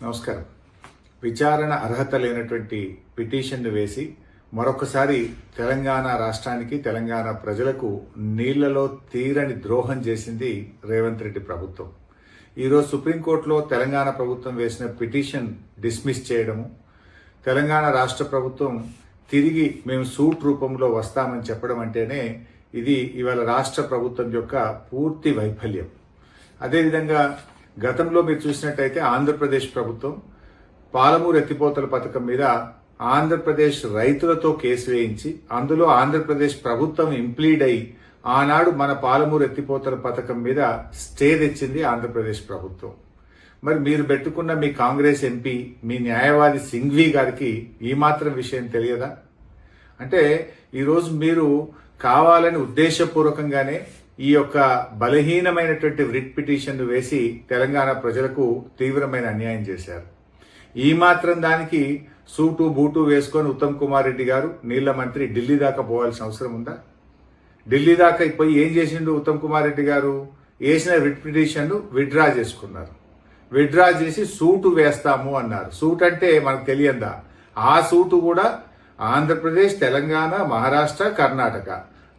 నమస్కారం. విచారణ అర్హత లేనటువంటి పిటిషన్ను వేసి మరొకసారి తెలంగాణ రాష్ట్రానికి తెలంగాణ ప్రజలకు నీళ్లలో తీరని ద్రోహం చేసింది రేవంత్ రెడ్డి ప్రభుత్వం. ఈరోజు సుప్రీంకోర్టులో తెలంగాణ ప్రభుత్వం వేసిన పిటిషన్ డిస్మిస్ చేయడము, తెలంగాణ రాష్ట్ర ప్రభుత్వం తిరిగి మేము సూట్ రూపంలో వస్తామని చెప్పడం అంటేనే ఇది ఇవాళ రాష్ట్ర ప్రభుత్వం యొక్క పూర్తి వైఫల్యం. అదేవిధంగా గతంలో మీరు చూసినట్టయితే ఆంధ్రప్రదేశ్ ప్రభుత్వం పాలమూరు ఎత్తిపోతల పథకం మీద ఆంధ్రప్రదేశ్ రైతులతో కేసు వేయించి అందులో ఆంధ్రప్రదేశ్ ప్రభుత్వం ఇంప్లీడ్ అయి ఆనాడు మన పాలమూరు ఎత్తిపోతల పథకం మీద స్టే తెచ్చింది ఆంధ్రప్రదేశ్ ప్రభుత్వం. మరి మీరు పెట్టుకున్న మీ కాంగ్రెస్ ఎంపీ, మీ న్యాయవాది సింఘ్వి గారికి ఈ మాత్రం విషయం తెలియదా? అంటే ఈరోజు మీరు కావాలని ఉద్దేశపూర్వకంగానే ఈ యొక్క బలహీనమైనటువంటి రిట్ పిటిషన్ వేసి తెలంగాణ ప్రజలకు తీవ్రమైన అన్యాయం చేశారు. ఈ మాత్రం దానికి సూటు బూటు వేసుకొని ఉత్తమ్ కుమార్ రెడ్డి గారు నీళ్ల మంత్రి ఢిల్లీ దాకా పోవాల్సిన అవసరం ఉందా? ఢిల్లీ దాకా పోయి ఏం చేసిండు ఉత్తమ్ కుమార్ రెడ్డి గారు? వేసిన రిట్ పిటిషన్ విత్డ్రా చేసుకున్నారు. విత్డ్రా చేసి సూటు వేస్తాము అన్నారు. సూట్ అంటే మనకు తెలియందా? ఆ సూటు కూడా ఆంధ్రప్రదేశ్, తెలంగాణ, మహారాష్ట్ర, కర్ణాటక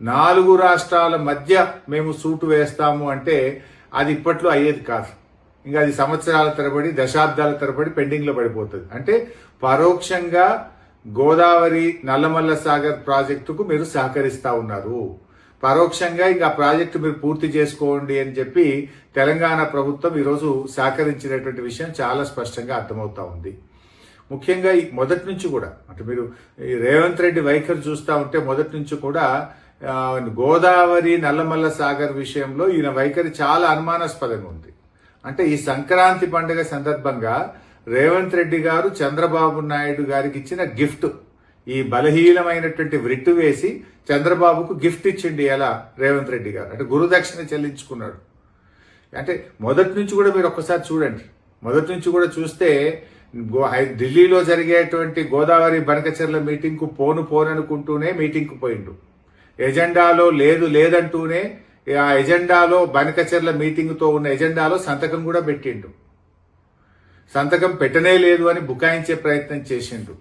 4 రాష్ట్రాల మధ్య మేము సూటు వేస్తాము అంటే అది ఇప్పట్లో అయ్యేది కాదు. ఇంకా అది సంవత్సరాల తరబడి, దశాబ్దాల తరబడి పెండింగ్ లో పడిపోతుంది. అంటే పరోక్షంగా గోదావరి నల్లమల్ల సాగర్ ప్రాజెక్టుకు మీరు సహకరిస్తా ఉన్నారు. పరోక్షంగా ఇంకా ప్రాజెక్టు మీరు పూర్తి చేసుకోండి అని చెప్పి తెలంగాణ ప్రభుత్వం ఈరోజు సహకరించినటువంటి విషయం చాలా స్పష్టంగా అర్థమవుతా ఉంది. ముఖ్యంగా మొదటి నుంచి కూడా అంటే మీరు రేవంత్ రెడ్డి వైఖరి చూస్తూ ఉంటే మొదటి నుంచి కూడా గోదావరి నల్లమల్ల సాగర్ విషయంలో ఈయన వైఖరి చాలా అనుమానాస్పదంగా ఉంది. అంటే ఈ సంక్రాంతి పండుగ సందర్భంగా రేవంత్ రెడ్డి గారు చంద్రబాబు నాయుడు గారికి ఇచ్చిన గిఫ్ట్, ఈ బలహీనమైనటువంటి వ్రిట్ వేసి చంద్రబాబుకు గిఫ్ట్ ఇచ్చిండి ఎలా రేవంత్ రెడ్డి గారు, అంటే గురుదక్షిణ చెల్లించుకున్నాడు. అంటే మొదటి నుంచి కూడా మీరు ఒక్కసారి చూడండి. మొదటి నుంచి కూడా చూస్తే ఢిల్లీలో జరిగేటువంటి గోదావరి బనకచెర్ల మీటింగ్కు పోననుకుంటూనే మీటింగ్కు పోయిండు. ఎజెండాలో లేదంటూనే ఆ ఎజెండాలో బనకచెర్ల మీటింగ్తో ఉన్న ఎజెండాలో సంతకం కూడా పెట్టిండు. సంతకం పెట్టనే లేదు అని బుకాయించే ప్రయత్నం చేసిండు.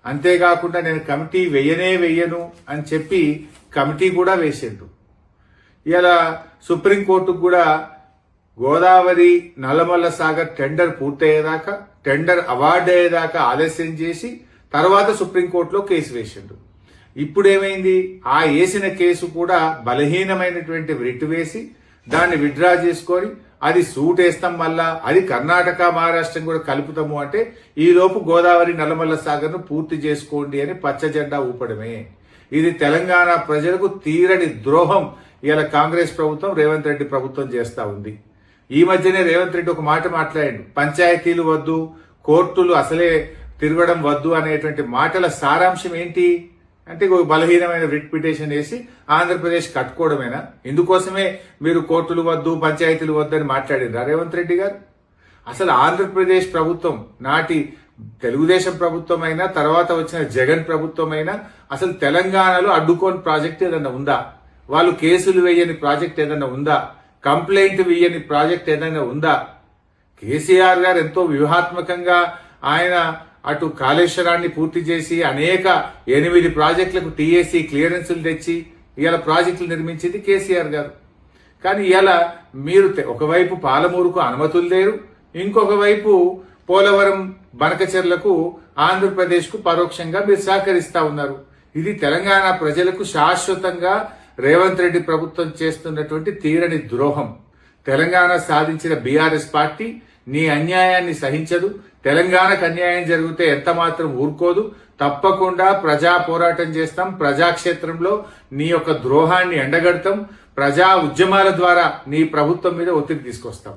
అంతేకాకుండా నేను కమిటీ వెయ్యను అని చెప్పి కమిటీ కూడా వేసిండు. ఇలా సుప్రీంకోర్టుకు కూడా గోదావరి నల్లమల్ల సాగర్ టెండర్ పూర్తయ్యేదాకా, టెండర్ అవార్డు అయ్యేదాకా ఆలస్యం చేసి తర్వాత సుప్రీంకోర్టులో కేసు వేసిండు. ఇప్పుడేమైంది? ఆ వేసిన కేసు కూడా బలహీనమైనటువంటి రిట్ వేసి దాన్ని విత్డ్రా చేసుకొని అది సూట్ వేస్తాం, మళ్ళా అది కర్ణాటక మహారాష్ట్రం కూడా కలుపుతాము అంటే ఈలోపు గోదావరి నల్లమల్ల సాగర్ను పూర్తి చేసుకోండి అని పచ్చ జెండా ఊపడమే. ఇది తెలంగాణ ప్రజలకు తీరని ద్రోహం ఇలా కాంగ్రెస్ ప్రభుత్వం, రేవంత్ రెడ్డి ప్రభుత్వం చేస్తా ఉంది. ఈ మధ్యనే రేవంత్ రెడ్డి ఒక మాట మాట్లాడాడు, పంచాయతీలు వద్దు, కోర్టులు అసలే తిరగడం వద్దు అనేటువంటి మాటల సారాంశం ఏంటి అంటే బలహీనమైన రిట్ పిటిషన్ వేసి ఆంధ్రప్రదేశ్ కట్టుకోవడమేనా? ఇందుకోసమే మీరు కోర్టులు వద్దు, పంచాయతీలు వద్దు అని మాట్లాడిండ్రా రేవంత్ రెడ్డి గారు? అసలు ఆంధ్రప్రదేశ్ ప్రభుత్వం నాటి తెలుగుదేశం ప్రభుత్వం అయినా, తర్వాత వచ్చిన జగన్ ప్రభుత్వం అయినా అసలు తెలంగాణలో అడ్డుకోని ప్రాజెక్ట్ ఏదన్నా ఉందా? వాళ్ళు కేసులు వేయని ప్రాజెక్ట్ ఏదన్నా ఉందా? కంప్లైంట్ వేయని ప్రాజెక్ట్ ఏదైనా ఉందా? కేసీఆర్ గారు ఎంతో వ్యూహాత్మకంగా ఆయన అటు కాళేశ్వరాన్ని పూర్తి చేసి అనేక 8 ప్రాజెక్టులకు టీఏసీ క్లియరెన్సులు తెచ్చి ఇవాళ ప్రాజెక్టులు నిర్మించింది కేసీఆర్ గారు. కానీ ఇవాళ మీరు ఒకవైపు పాలమూరుకు అనుమతులు లేరు, ఇంకొక వైపు పోలవరం బనకచెర్లకు ఆంధ్రప్రదేశ్కు పరోక్షంగా మీరు సహకరిస్తా ఉన్నారు. ఇది తెలంగాణ ప్రజలకు శాశ్వతంగా రేవంత్ రెడ్డి ప్రభుత్వం చేస్తున్నటువంటి తీరని ద్రోహం. తెలంగాణ సాధించిన బీఆర్ఎస్ పార్టీ నీ అన్యాయాన్ని సహించదు. తెలంగాణకు అన్యాయం జరిగితే ఎంత మాత్రం ఊరుకోదు. తప్పకుండా ప్రజా పోరాటం చేస్తాం. ప్రజాక్షేత్రంలో నీ యొక్క ద్రోహాన్ని ఎండగడతాం. ప్రజా ఉద్యమాల ద్వారా నీ ప్రభుత్వం మీద ఒత్తిడి తీసుకొస్తాం.